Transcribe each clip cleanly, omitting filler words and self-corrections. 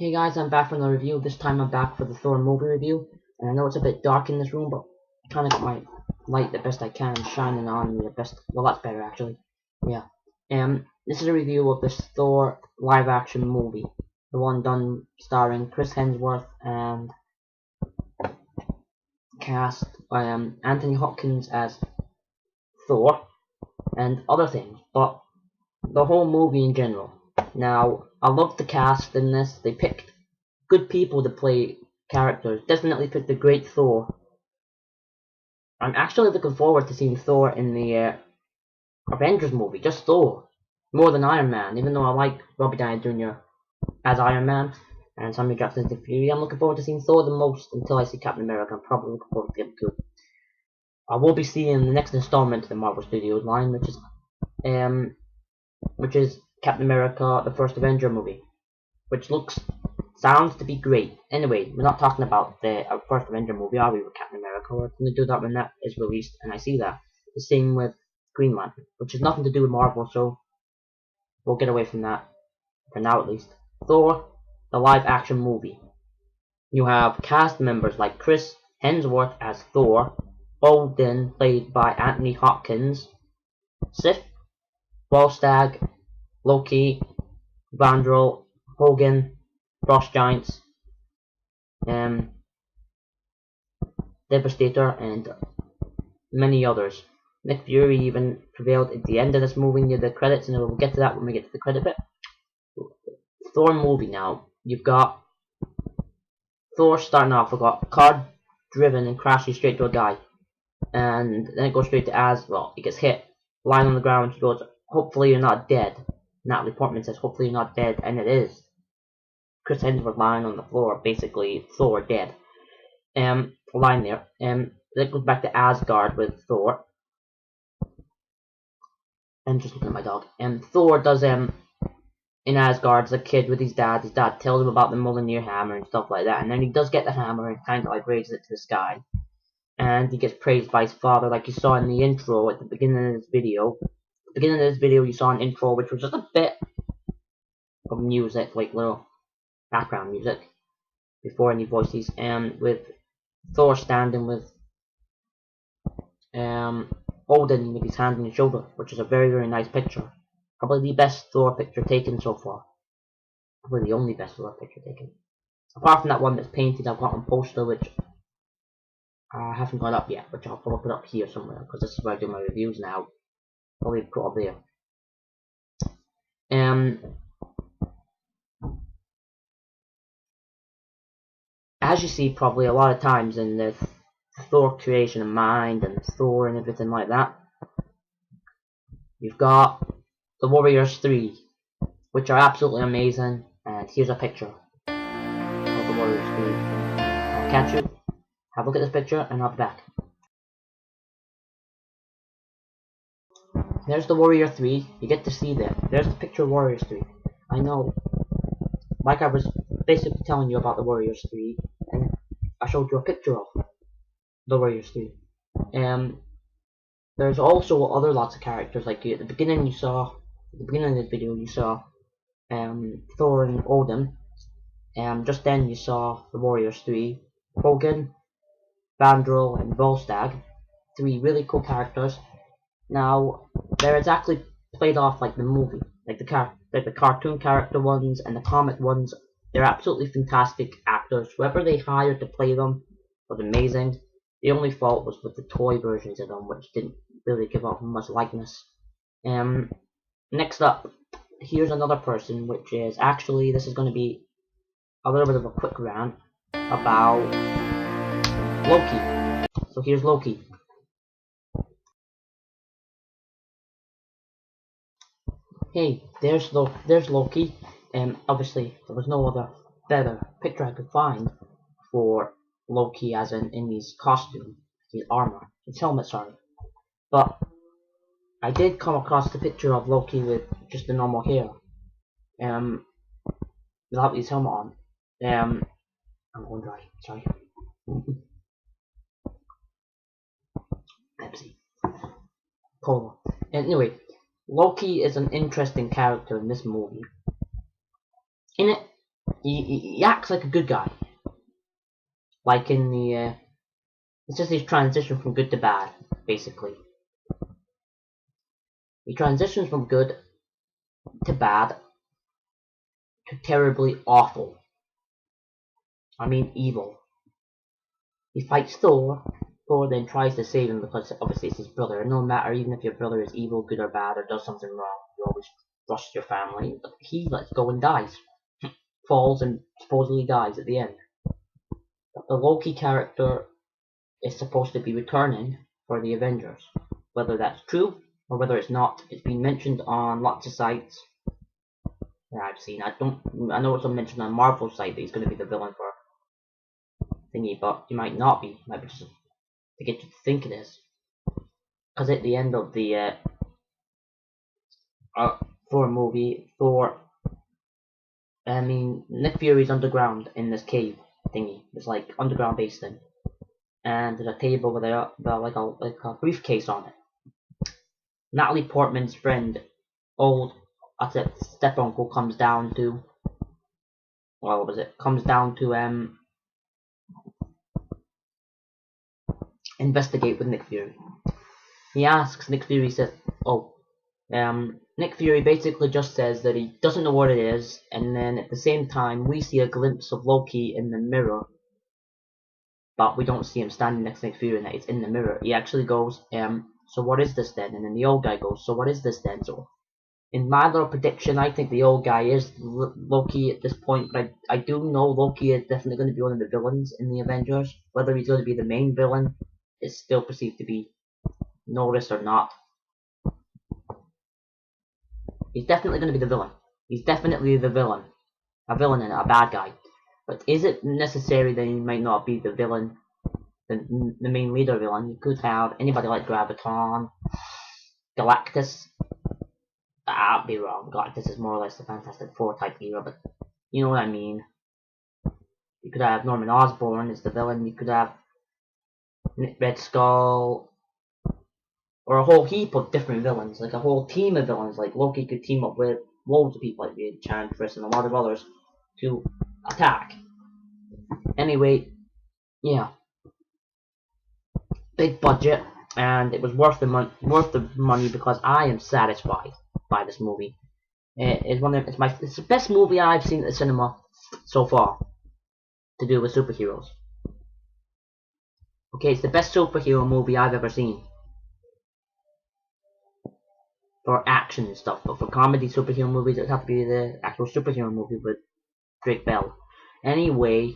Hey guys, I'm back for another review. This time I'm back for the Thor movie review. And I know it's a bit dark in this room, but I kind of got my light the best I can, shining on me the best. Well, that's better actually. Yeah. This is a review of this Thor live-action movie, the one done starring Chris Hemsworth and cast Anthony Hopkins as Thor and other things, but the whole movie in general. Now, I love the cast in this. They picked good people to play characters. Definitely picked a great Thor. I'm actually looking forward to seeing Thor in the Avengers movie, just Thor, more than Iron Man, even though I like Robert Downey Jr. as Iron Man, and Samuel Jackson's the Fury. I'm looking forward to seeing Thor the most until I see Captain America. I'm probably looking forward to him too. I will be seeing the next installment to the Marvel Studios line, which is Captain America, the First Avenger movie, which sounds to be great. Anyway, we're not talking about the First Avenger movie, are we, with Captain America? We're going to do that when that is released, and I see that. The same with Green Lantern, which has nothing to do with Marvel, so we'll get away from that, for now at least. Thor, the live-action movie. You have cast members like Chris Hemsworth as Thor, Odin, played by Anthony Hopkins, Sif, Volstagg, Loki, Vandrel, Hogan, Frost Giants, Devastator, and many others. Nick Fury even prevailed at the end of this movie near the credits, and we'll get to that when we get to the credit bit. Thor movie now. You've got Thor starting off. We've got a car driven and crashes straight to a guy. And then it goes straight to well, he gets hit, lying on the ground. He goes, "Hopefully you're not dead." Natalie Portman says, "Hopefully you're not dead," and it is. Chris Hemsworth lying on the floor, basically Thor dead. Lying there. Then it goes back to Asgard with Thor. I'm just looking at my dog. Thor does in Asgard as a kid with his dad. His dad tells him about the Mjolnir hammer and stuff like that, and then he does get the hammer and kind of like raises it to the sky. And he gets praised by his father, like you saw in the intro at the beginning of this video. At the beginning of this video, you saw an intro which was just a bit of music, like little background music, before any voices, with Thor standing with Odin with his hand on his shoulder, which is a very, very nice picture. Probably the best Thor picture taken so far. Probably the only best Thor picture taken. Apart from that one that's painted, I've got a poster which I haven't got up yet, which I'll probably put up here somewhere, because this is where I do my reviews now. Probably put up there. As you see probably a lot of times in the Thor creation of mind and Thor and everything like that, you've got the Warriors 3, which are absolutely amazing, and here's a picture of the Warriors 3. I'll catch you, have a look at this picture, and I'll be back. There's the Warrior 3, you get to see that. There's the picture of Warriors 3. I know, like I was basically telling you about the Warriors 3, and I showed you a picture of the Warriors 3. There's also other lots of characters, like at the beginning of this video you saw Thor and Odin. Just then you saw the Warriors 3, Hogan, Vandrel, and Volstagg. 3 really cool characters. Now, they're exactly played off like the movie, like the cartoon character ones and the comic ones. They're absolutely fantastic actors. Whoever they hired to play them was amazing. The only fault was with the toy versions of them, which didn't really give off much likeness. Next up, here's another person, which is actually, this is going to be a little bit of a quick rant about Loki. So here's Loki. Hey, there's Loki. Obviously, there was no other better picture I could find for Loki, as in his costume, his armor, his helmet, sorry. But I did come across the picture of Loki with just the normal hair, without his helmet on. I'm going dry, sorry. Pepsi. Cola. Anyway, Loki is an interesting character in this movie. In it, he acts like a good guy. Like in the, it's just his transition from good to bad, basically. He transitions from good to bad to terribly awful. I mean evil. He fights Thor. Thor then tries to save him because obviously it's his brother. And no matter, even if your brother is evil, good or bad, or does something wrong, you always trust your family. But he lets go and dies. Falls and supposedly dies at the end. But the Loki character is supposed to be returning for the Avengers. Whether that's true or whether it's not, it's been mentioned on lots of sites that I've seen. I know it's mentioned on Marvel's site that he's going to be the villain for thingy, but he might not be. It might be just to get you to think it is. Because at the end of the Thor movie, Nick Fury's underground in this cave thingy. It's like underground base thing, and there's a table with like a briefcase on it. Natalie Portman's friend, step uncle, comes down to, investigate with Nick Fury. He asks Nick Fury, says, Nick Fury basically just says that he doesn't know what it is, and then at the same time we see a glimpse of Loki in the mirror, but we don't see him standing next to Nick Fury, and that it's in the mirror. He actually goes, so what is this then? And then the old guy goes, so what is this then? So in my little prediction, I think the old guy is Loki at this point, but I do know Loki is definitely going to be one of the villains in the Avengers. Whether he's going to be the main villain is still perceived to be noticed or not. He's definitely going to be the villain. He's definitely the villain. A villain and a bad guy. But is it necessary that he might not be the villain, the main leader villain? You could have anybody like Graviton, Galactus. I'll be wrong. Galactus is more or less the Fantastic Four type hero, but you know what I mean. You could have Norman Osborn as the villain. You could have Red Skull, or a whole heap of different villains, like a whole team of villains. Like Loki could team up with loads of people, like the Enchantress and a lot of others, to attack. Anyway, yeah, big budget, and it was worth the money because I am satisfied by this movie. It's the best movie I've seen at the cinema so far to do with superheroes. Okay, it's the best superhero movie I've ever seen. For action and stuff, but for comedy superhero movies, it would have to be the actual superhero movie with Drake Bell. Anyway,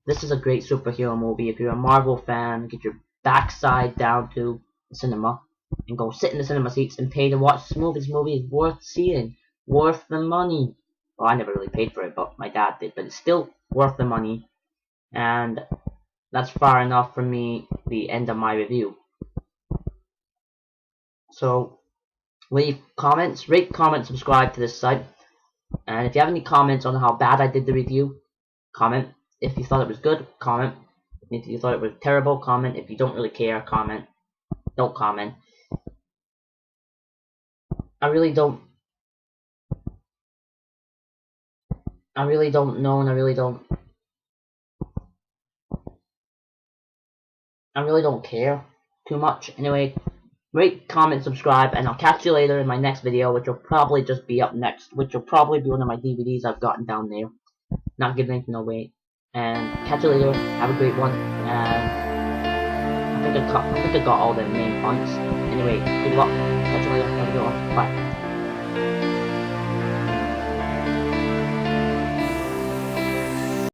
this is a great superhero movie. If you're a Marvel fan, get your backside down to the cinema and go sit in the cinema seats and pay to watch this movie. This movie is worth seeing, worth the money. Well, I never really paid for it, but my dad did. But it's still worth the money, and that's far enough for me. The end of my review. So leave comments, rate, comment, subscribe to this site, and if you have any comments on how bad I did the review, comment. If you thought it was good, comment. If you thought it was terrible, comment. If you don't really care, comment. Don't comment. I really don't know, and I really don't care too much. Anyway, rate, comment, subscribe, and I'll catch you later in my next video, which will probably just be up next, which will probably be one of my DVDs I've gotten down there. Not giving anything away. And catch you later. Have a great one. And I think I got all the main points. Anyway, good luck. Catch you later. Have a good one. Bye.